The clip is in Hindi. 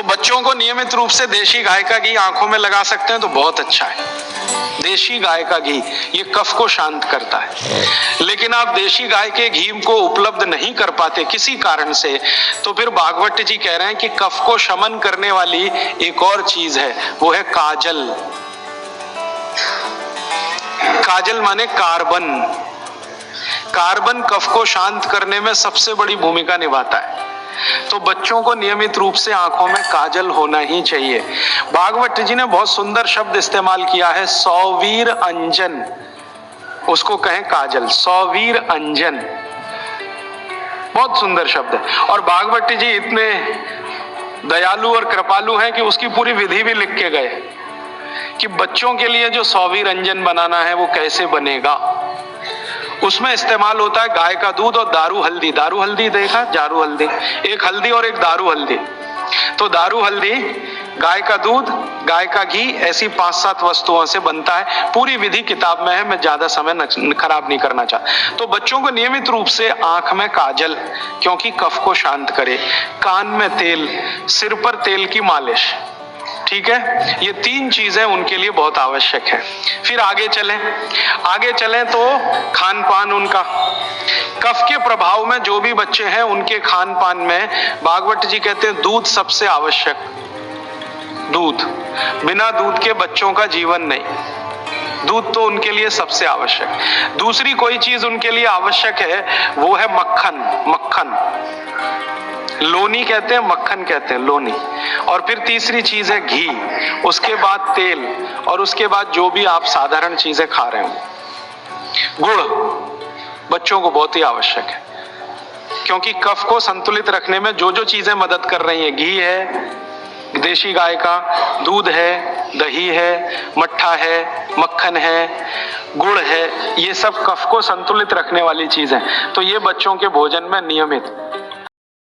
बच्चों को नियमित रूप से देशी गाय का घी आंखों में लगा सकते हैं तो बहुत अच्छा है। देशी गाय का घी ये कफ को शांत करता है। लेकिन आप देशी गाय के घी को उपलब्ध नहीं कर पाते किसी कारण से, तो फिर भागवत जी कह रहे हैं कि कफ को शमन करने वाली एक और चीज है, वो है काजल। काजल माने कार्बन। कार्बन कफ को शांत करने में सबसे बड़ी भूमिका निभाता है। तो बच्चों को नियमित रूप से आंखों में काजल होना ही चाहिए। भागवत जी ने बहुत सुंदर शब्द इस्तेमाल किया है, सौवीर अंजन, उसको कहें काजल, सौवीर अंजन, बहुत सुंदर शब्द है। और भागवत जी इतने दयालु और कृपालु हैं कि उसकी पूरी विधि भी लिख के गए कि बच्चों के लिए जो सौवीर अंजन बनाना है वो कैसे बनेगा। उसमें इस्तेमाल होता है गाय का दूध और दारू हल्दी। दारू हल्दी देखा, जारू हल्दी, एक हल्दी और एक दारू हल्दी। तो दारू हल्दी, गाय का दूध, गाय का घी, ऐसी 5-7 वस्तुओं से बनता है। पूरी विधि किताब में है, मैं ज्यादा समय खराब नहीं करना चाहता। तो बच्चों को नियमित रूप से आंख में काजल, क्योंकि कफ को शांत करे, कान में तेल, सिर पर तेल की मालिश, ठीक है, ये 3 चीजें उनके लिए बहुत आवश्यक है। फिर आगे चलें तो खान पान उनका, कफ के प्रभाव में जो भी बच्चे हैं उनके खान पान में भागवत जी कहते हैं दूध सबसे आवश्यक। दूध, बिना दूध के बच्चों का जीवन नहीं, दूध तो उनके लिए सबसे आवश्यक। दूसरी कोई चीज उनके लिए आवश्यक है, वो है मक्खन। मक्खन, लोनी कहते हैं, मक्खन कहते हैं, लोनी। और फिर तीसरी चीज है घी, उसके बाद तेल, और उसके बाद जो भी आप साधारण चीजें खा रहे हो। गुड़ बच्चों को बहुत ही आवश्यक है, क्योंकि कफ को संतुलित रखने में जो जो चीजें मदद कर रही हैं, घी है देशी गाय का, दूध है, दही है, मट्ठा है, मक्खन है, गुड़ है, ये सब कफ को संतुलित रखने वाली चीजें। तो ये बच्चों के भोजन में नियमित